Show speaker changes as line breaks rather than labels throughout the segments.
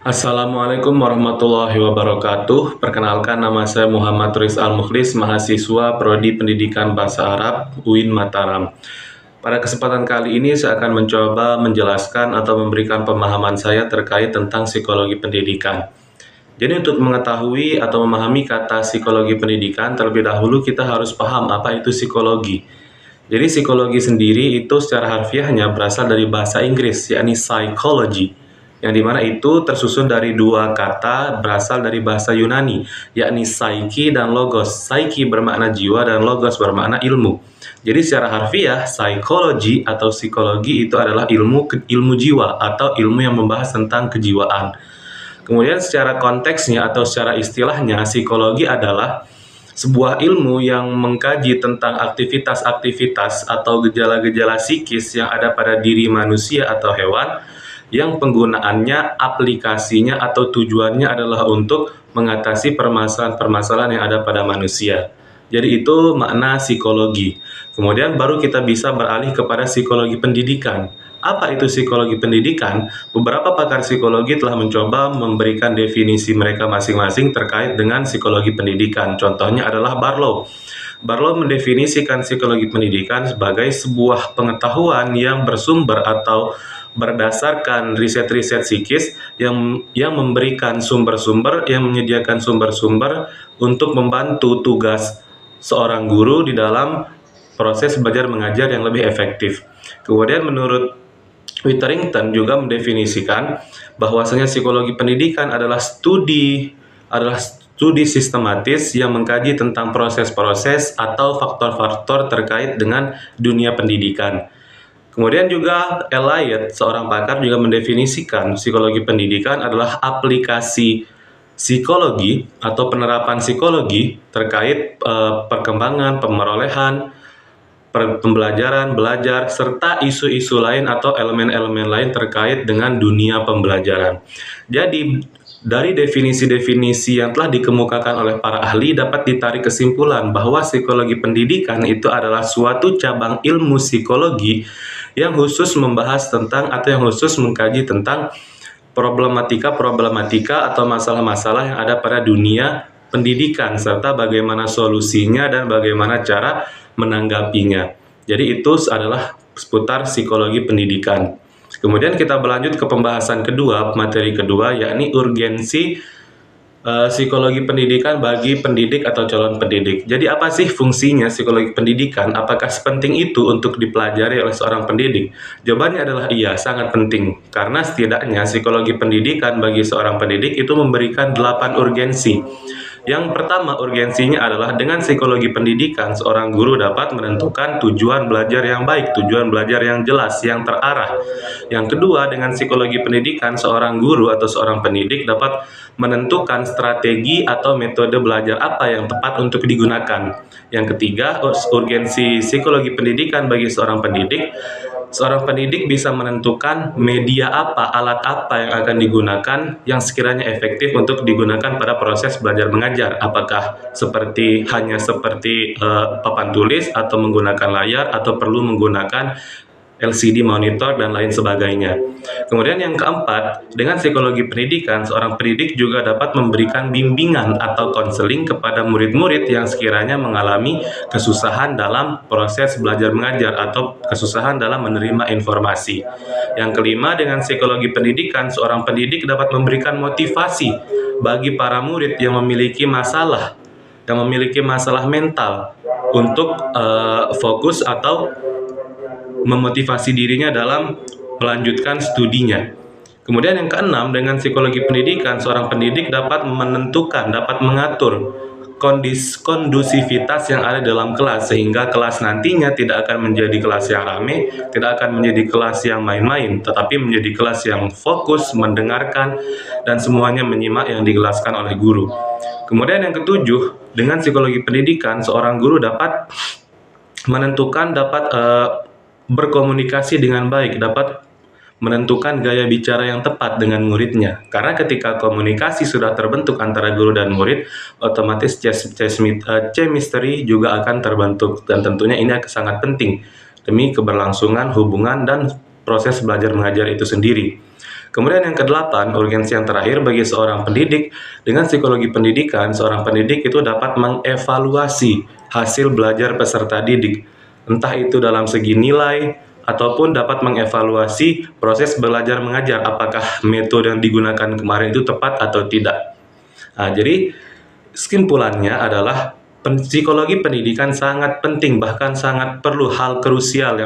Assalamualaikum warahmatullahi wabarakatuh. Perkenalkan, nama saya Muhammad Turis Al-Mukhlis, mahasiswa Prodi Pendidikan Bahasa Arab UIN Mataram. Pada kesempatan kali ini saya akan mencoba menjelaskan atau memberikan pemahaman saya terkait tentang psikologi pendidikan. Jadi untuk mengetahui atau memahami kata psikologi pendidikan, terlebih dahulu kita harus paham apa itu psikologi. Jadi psikologi sendiri itu secara harfiahnya berasal dari bahasa Inggris, yakni psychology, yang dimana itu tersusun dari dua kata berasal dari bahasa Yunani, yakni psyche dan logos. Psyche bermakna jiwa dan logos bermakna ilmu. Jadi secara harfiah, psychology atau psikologi itu adalah ilmu jiwa atau ilmu yang membahas tentang kejiwaan. Kemudian secara konteksnya atau secara istilahnya, psikologi adalah sebuah ilmu yang mengkaji tentang aktivitas-aktivitas atau gejala-gejala psikis yang ada pada diri manusia atau hewan, yang penggunaannya, aplikasinya, atau tujuannya adalah untuk mengatasi permasalahan-permasalahan yang ada pada manusia. Jadi itu makna psikologi. Kemudian baru kita bisa beralih kepada psikologi pendidikan. Apa itu psikologi pendidikan? Beberapa pakar psikologi telah mencoba memberikan definisi mereka masing-masing terkait dengan psikologi pendidikan. Contohnya adalah Barlow. Barlow mendefinisikan psikologi pendidikan sebagai sebuah pengetahuan yang bersumber atau berdasarkan riset-riset psikis yang memberikan sumber-sumber, yang menyediakan sumber-sumber untuk membantu tugas seorang guru di dalam proses belajar mengajar yang lebih efektif. Kemudian menurut Witherington juga mendefinisikan bahwasanya psikologi pendidikan adalah studi sistematis yang mengkaji tentang proses-proses atau faktor-faktor terkait dengan dunia pendidikan. Kemudian juga Elliot, seorang pakar, juga mendefinisikan psikologi pendidikan adalah aplikasi psikologi atau penerapan psikologi terkait perkembangan, pemerolehan, pembelajaran, belajar, serta isu-isu lain atau elemen-elemen lain terkait dengan dunia pembelajaran. Jadi, dari definisi-definisi yang telah dikemukakan oleh para ahli dapat ditarik kesimpulan bahwa psikologi pendidikan itu adalah suatu cabang ilmu psikologi yang khusus membahas tentang atau yang khusus mengkaji tentang problematika atau masalah-masalah yang ada pada dunia pendidikan serta bagaimana solusinya dan bagaimana cara menanggapinya. Jadi itu adalah seputar psikologi pendidikan. Kemudian kita berlanjut ke pembahasan kedua, materi kedua, yakni urgensi psikologi pendidikan bagi pendidik atau calon pendidik. Jadi apa sih fungsinya psikologi pendidikan? Apakah sepenting itu untuk dipelajari oleh seorang pendidik? Jawabannya adalah iya, sangat penting. Karena setidaknya psikologi pendidikan bagi seorang pendidik itu memberikan 8 urgensi. Yang pertama, urgensinya adalah dengan psikologi pendidikan, seorang guru dapat menentukan tujuan belajar yang baik, tujuan belajar yang jelas, yang terarah. Yang kedua, dengan psikologi pendidikan, seorang guru atau seorang pendidik dapat menentukan strategi atau metode belajar apa yang tepat untuk digunakan. Yang ketiga, urgensi psikologi pendidikan bagi seorang pendidik bisa menentukan media apa, alat apa yang akan digunakan yang sekiranya efektif untuk digunakan pada proses belajar mengajar. Apakah hanya seperti papan tulis atau menggunakan layar atau perlu menggunakan LCD monitor dan lain sebagainya. Kemudian yang keempat, dengan psikologi pendidikan, seorang pendidik juga dapat memberikan bimbingan atau konseling kepada murid-murid yang sekiranya mengalami kesusahan dalam proses belajar mengajar atau kesusahan dalam menerima informasi. Yang kelima, dengan psikologi pendidikan, seorang pendidik dapat memberikan motivasi bagi para murid yang memiliki masalah mental untuk fokus atau memotivasi dirinya dalam melanjutkan studinya. Kemudian yang keenam, dengan psikologi pendidikan, seorang pendidik dapat mengatur kondusivitas yang ada dalam kelas, sehingga kelas nantinya tidak akan menjadi kelas yang ramai, tidak akan menjadi kelas yang main-main, tetapi menjadi kelas yang fokus, mendengarkan, dan semuanya menyimak yang dijelaskan oleh guru. Kemudian yang ketujuh, dengan psikologi pendidikan, seorang guru dapat berkomunikasi dengan baik, dapat menentukan gaya bicara yang tepat dengan muridnya. Karena ketika komunikasi sudah terbentuk antara guru dan murid, otomatis chemistry juga akan terbentuk, dan tentunya ini sangat penting demi keberlangsungan hubungan dan proses belajar mengajar itu sendiri. Kemudian yang kedelapan, urgensi yang terakhir bagi seorang pendidik, dengan psikologi pendidikan, seorang pendidik itu dapat mengevaluasi hasil belajar peserta didik, entah itu dalam segi nilai, ataupun dapat mengevaluasi proses belajar mengajar, apakah metode yang digunakan kemarin itu tepat atau tidak. Nah, jadi kesimpulannya adalah psikologi pendidikan sangat penting, bahkan sangat perlu, hal krusial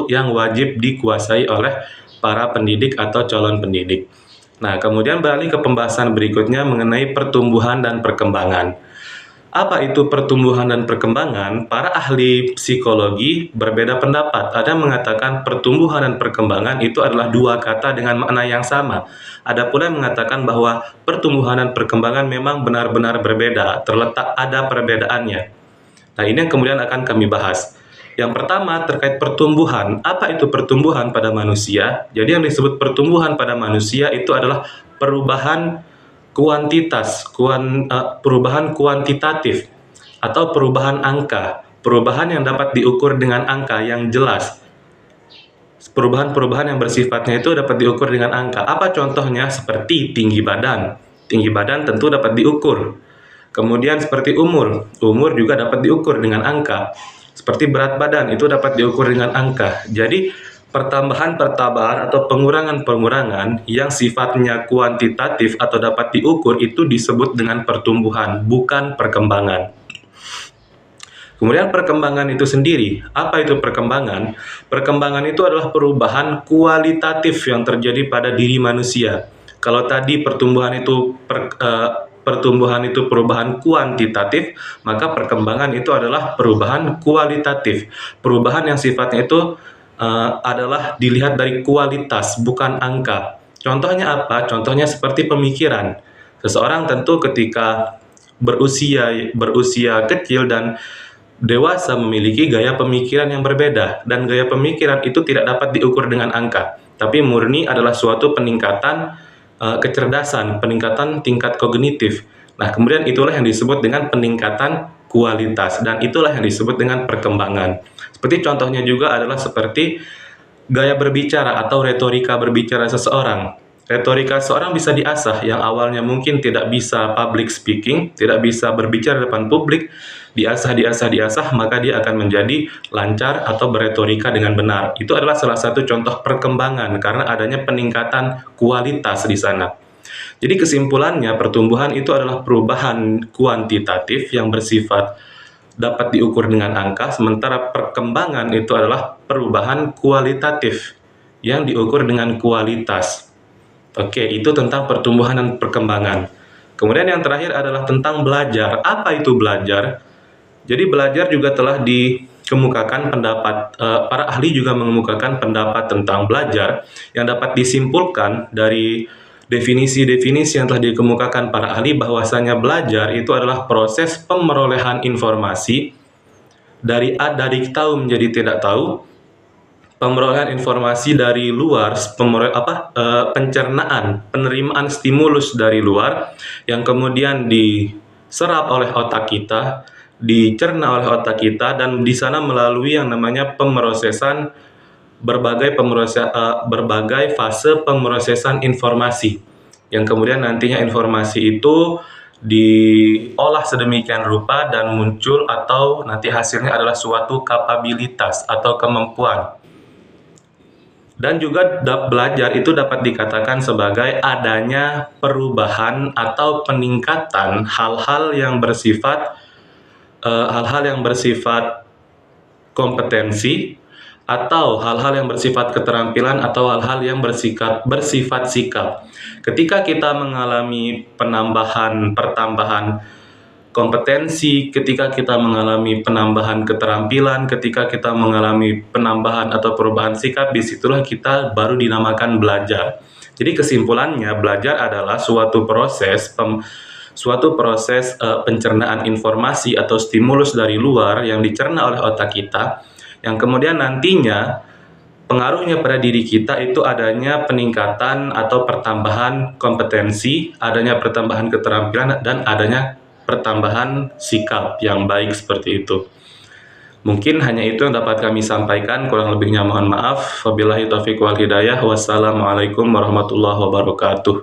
yang wajib dikuasai oleh para pendidik atau calon pendidik. Nah, kemudian beralih ke pembahasan berikutnya mengenai pertumbuhan dan perkembangan. Apa itu pertumbuhan dan perkembangan? Para ahli psikologi berbeda pendapat. Ada yang mengatakan pertumbuhan dan perkembangan itu adalah dua kata dengan makna yang sama. Ada pula yang mengatakan bahwa pertumbuhan dan perkembangan memang benar-benar berbeda, terletak ada perbedaannya. Nah, ini yang kemudian akan kami bahas. Yang pertama terkait pertumbuhan. Apa itu pertumbuhan pada manusia? Jadi yang disebut pertumbuhan pada manusia itu adalah perubahan perubahan kuantitatif atau perubahan angka, perubahan yang dapat diukur dengan angka yang jelas. Perubahan-perubahan yang bersifatnya itu dapat diukur dengan angka. Apa contohnya? Seperti tinggi badan. Tinggi badan tentu dapat diukur. Kemudian seperti umur juga dapat diukur dengan angka. Seperti berat badan itu dapat diukur dengan angka. Jadi pertambahan-pertambahan atau pengurangan-pengurangan yang sifatnya kuantitatif atau dapat diukur itu disebut dengan pertumbuhan, bukan perkembangan. Kemudian perkembangan itu sendiri, apa itu perkembangan? Perkembangan itu adalah perubahan kualitatif yang terjadi pada diri manusia. Kalau tadi pertumbuhan itu perubahan kuantitatif, maka perkembangan itu adalah perubahan kualitatif. Perubahan yang sifatnya itu adalah dilihat dari kualitas, bukan angka. Contohnya apa? Contohnya seperti pemikiran. Seseorang tentu ketika berusia kecil dan dewasa memiliki gaya pemikiran yang berbeda, dan gaya pemikiran itu tidak dapat diukur dengan angka, tapi murni adalah suatu peningkatan kecerdasan, peningkatan tingkat kognitif. Nah, kemudian itulah yang disebut dengan peningkatan kualitas, dan itulah yang disebut dengan perkembangan. Seperti contohnya juga adalah seperti gaya berbicara atau retorika berbicara seseorang. Retorika seorang bisa diasah, yang awalnya mungkin tidak bisa public speaking, tidak bisa berbicara depan publik, diasah, maka dia akan menjadi lancar atau berretorika dengan benar. Itu adalah salah satu contoh perkembangan karena adanya peningkatan kualitas di sana. Jadi kesimpulannya, pertumbuhan itu adalah perubahan kuantitatif yang bersifat dapat diukur dengan angka, sementara perkembangan itu adalah perubahan kualitatif yang diukur dengan kualitas. Oke, itu tentang pertumbuhan dan perkembangan. Kemudian yang terakhir adalah tentang belajar. Apa itu belajar? Jadi belajar juga telah dikemukakan pendapat, para ahli juga mengemukakan pendapat tentang belajar yang dapat disimpulkan dari definisi-definisi yang telah dikemukakan para ahli, bahwasanya belajar itu adalah proses pemerolehan informasi dari tahu menjadi tidak tahu, pemerolehan informasi dari luar, pencernaan, penerimaan stimulus dari luar yang kemudian diserap oleh otak kita, dicerna oleh otak kita, dan di sana melalui yang namanya pemrosesan berbagai fase pemrosesan informasi, yang kemudian nantinya informasi itu diolah sedemikian rupa dan muncul atau nanti hasilnya adalah suatu kapabilitas atau kemampuan. Dan juga belajar itu dapat dikatakan sebagai adanya perubahan atau peningkatan hal-hal yang bersifat kompetensi, atau hal-hal yang bersifat keterampilan, atau hal-hal yang bersifat sikap. Ketika kita mengalami pertambahan kompetensi, ketika kita mengalami penambahan keterampilan, ketika kita mengalami penambahan atau perubahan sikap, disitulah kita baru dinamakan belajar. Jadi kesimpulannya, belajar adalah suatu proses pencernaan informasi atau stimulus dari luar yang dicerna oleh otak kita, yang kemudian nantinya pengaruhnya pada diri kita itu adanya peningkatan atau pertambahan kompetensi, adanya pertambahan keterampilan, dan adanya pertambahan sikap yang baik seperti itu. Mungkin hanya itu yang dapat kami sampaikan, kurang lebihnya mohon maaf. Wabillahi taufiq wal hidayah. Wassalamualaikum warahmatullahi wabarakatuh.